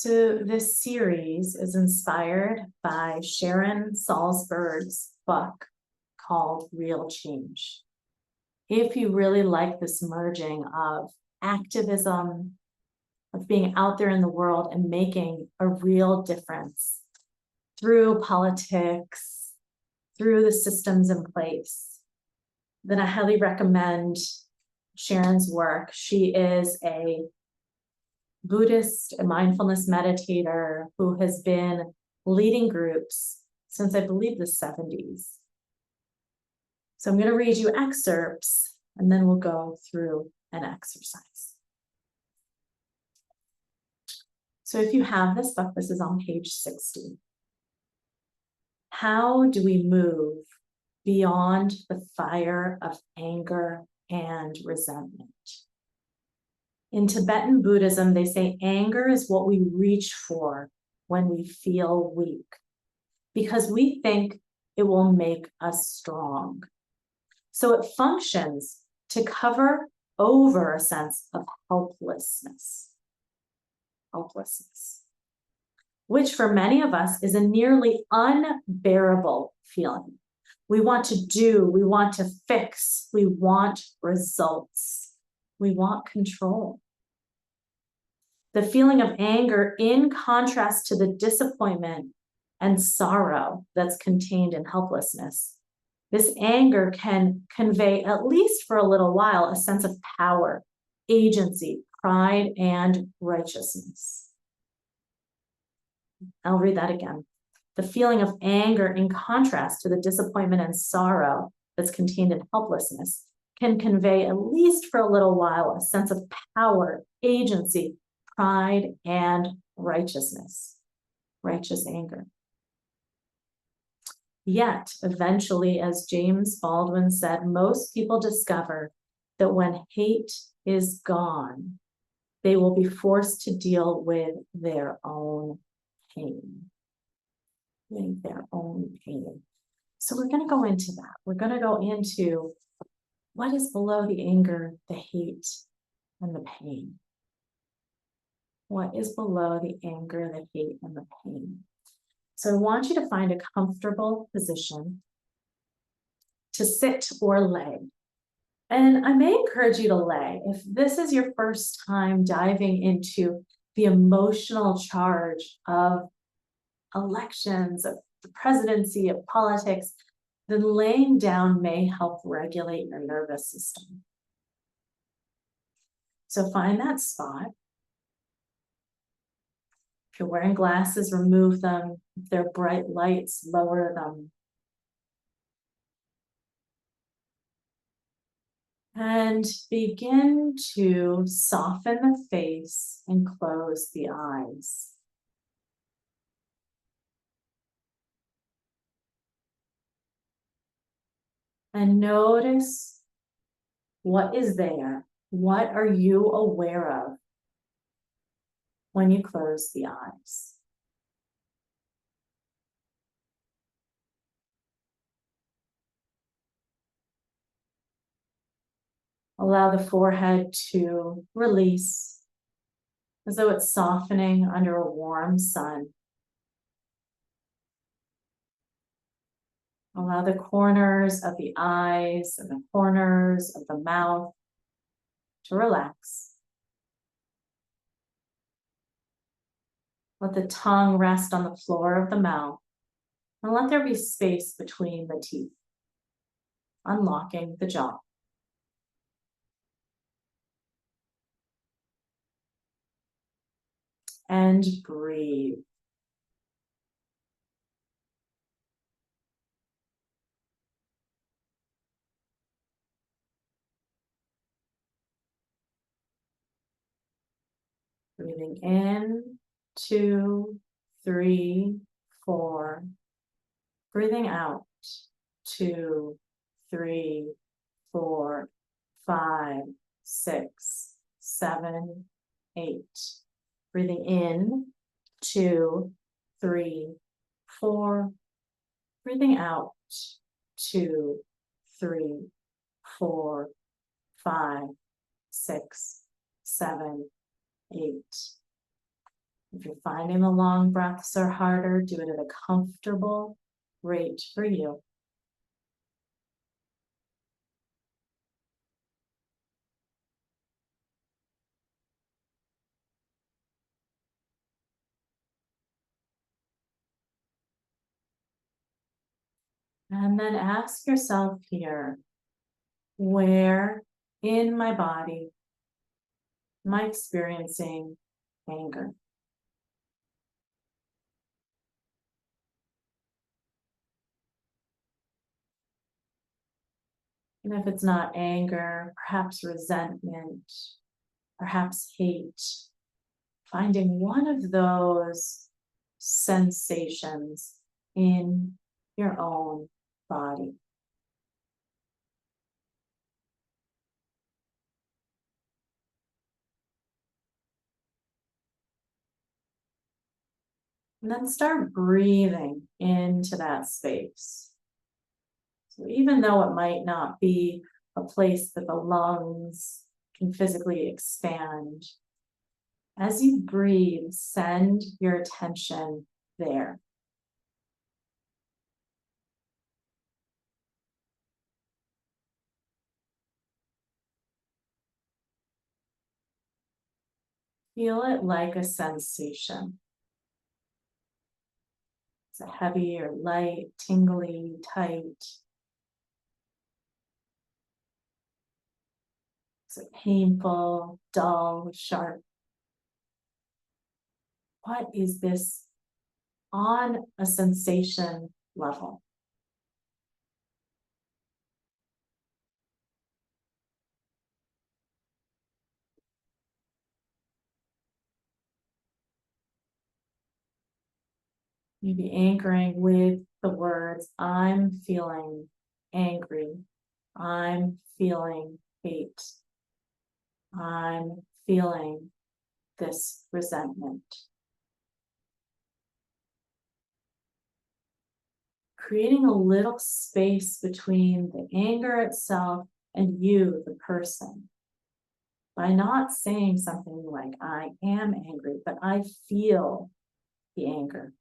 So this series is inspired by Sharon Salzberg's book called Real Change. If you really like this merging of activism, of being out there in the world and making a real difference through politics, through the systems in place, then I highly recommend Sharon's work. She is a Buddhist, a mindfulness meditator who has been leading groups since, I believe, the 70s. So I'm going to read you excerpts and then we'll go through an exercise. So if you have this book, this is on page 60. How do we move beyond the fire of anger and resentment? In Tibetan Buddhism, they say anger is what we reach for when we feel weak, because we think it will make us strong. So it functions to cover over a sense of helplessness, which for many of us is a nearly unbearable feeling. We want to do, we want to fix, we want results, we want control. The feeling of anger, in contrast to the disappointment and sorrow that's contained in helplessness, this anger can convey, at least for a little while, a sense of power, agency, pride, and righteousness. I'll read that again. The feeling of anger, in contrast to the disappointment and sorrow that's contained in helplessness, can convey, at least for a little while, a sense of power, agency, pride, and righteousness, righteous anger. Yet, eventually, as James Baldwin said, most people discover that when hate is gone, they will be forced to deal with their own pain. So we're going to go into that. We're going to go into what is below the anger, the hate, and the pain. What is below the anger, the hate, and the pain? So I want you to find a comfortable position to sit or lay. And I may encourage you to lay. If this is your first time diving into the emotional charge of elections, of the presidency, of politics, then laying down may help regulate your nervous system. So find that spot. If you're wearing glasses, remove them. If they're bright lights, lower them. And begin to soften the face and close the eyes. And notice what is there. What are you aware of when you close the eyes? Allow the forehead to release as though it's softening under a warm sun. Allow the corners of the eyes and the corners of the mouth to relax. Let the tongue rest on the floor of the mouth, and let there be space between the teeth, unlocking the jaw. And breathe. Breathing in, 2, 3, 4. Breathing out, 2, 3, 4, 5, 6, 7, 8. Breathing in, 2, 3, 4. Breathing out, 2, 3, 4, 5, 6, 7, 8. If you're finding the long breaths are harder, do it at a comfortable rate for you. And then ask yourself here, where in my body am I experiencing anger? And if it's not anger, perhaps resentment, perhaps hate, finding one of those sensations in your own body. And then start breathing into that space. So even though it might not be a place that the lungs can physically expand, as you breathe, send your attention there. Feel it like a sensation. Is it heavy or light, tingly, tight? Is it painful, dull, sharp? What is this on a sensation level? Maybe anchoring with the words, I'm feeling angry. I'm feeling hate. I'm feeling this resentment. Creating a little space between the anger itself and you, the person. By not saying something like, I am angry, but I feel the anger.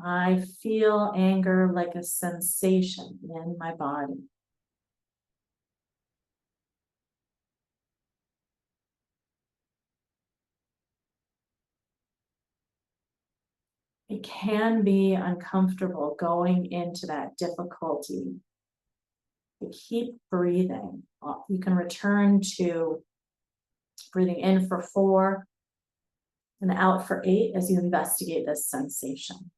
I feel anger like a sensation in my body. It can be uncomfortable going into that difficulty. But keep breathing. You can return to breathing in for 4 and out for 8 as you investigate this sensation.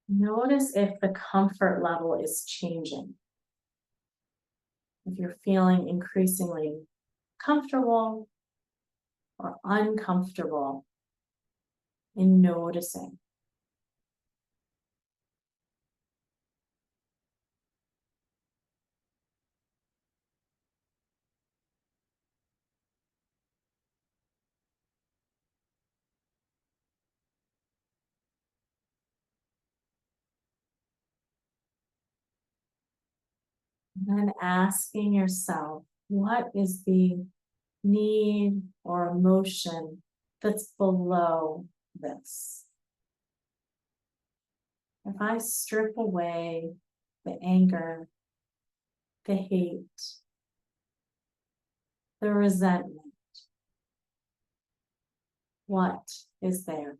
Notice if the comfort level is changing. If you're feeling increasingly comfortable or uncomfortable in noticing. And then asking yourself, what is the need or emotion that's below this? If I strip away the anger, the hate, the resentment, what is there?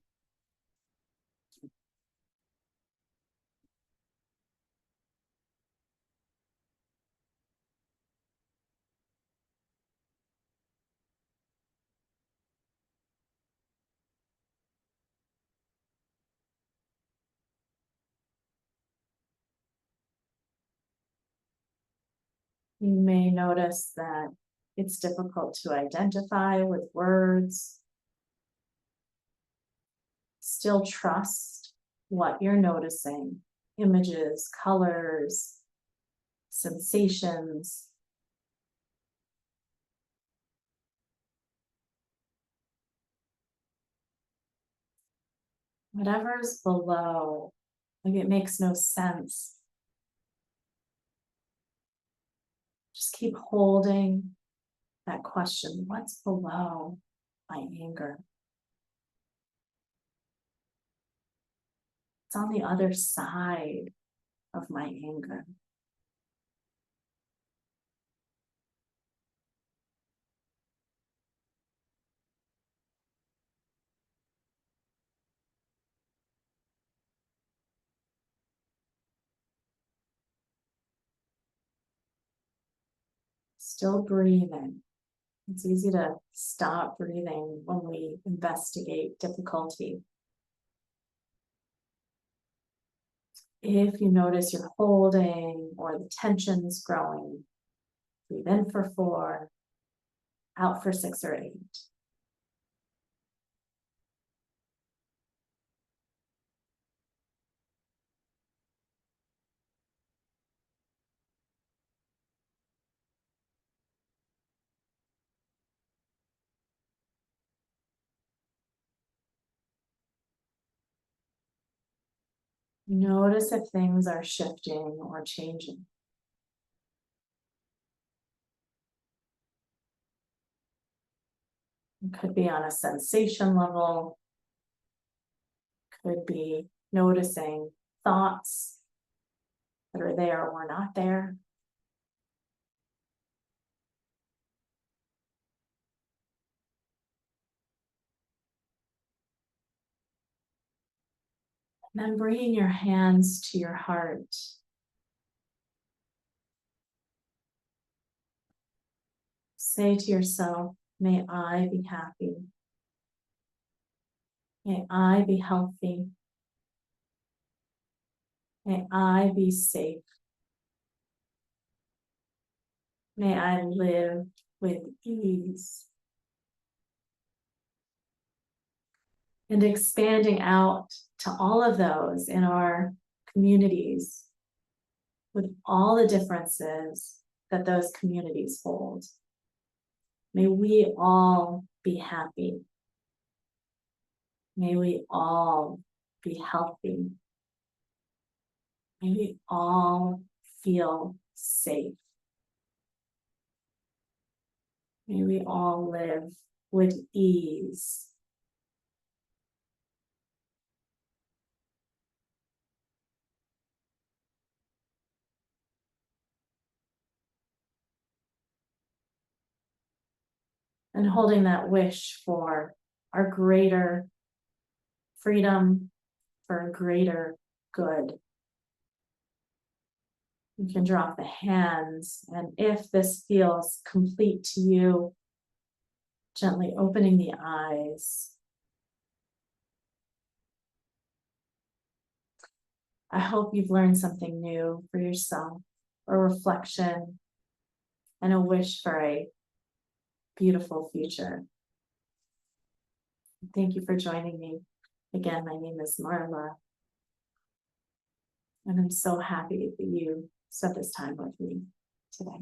You may notice that it's difficult to identify with words. Still trust what you're noticing images, colors, sensations. Whatever's below, like it makes no sense. Just keep holding that question, what's below my anger? It's on the other side of my anger. Still breathing. It's easy to stop breathing when we investigate difficulty. If you notice you're holding or the tension's growing, breathe in for 4, out for 6 or 8. Notice if things are shifting or changing. It could be on a sensation level, could be noticing thoughts that are there or not there. And then bringing your hands to your heart. Say to yourself, may I be happy. May I be healthy. May I be safe. May I live with ease. And expanding out to all of those in our communities with all the differences that those communities hold. May we all be happy. May we all be healthy. May we all feel safe. May we all live with ease. And holding that wish for our greater freedom, for a greater good. You can drop the hands, and if this feels complete to you, gently opening the eyes. I hope you've learned something new for yourself, a reflection, and a wish for a beautiful future. Thank you for joining me. Again, my name is Marla, and I'm so happy that you spent this time with me today.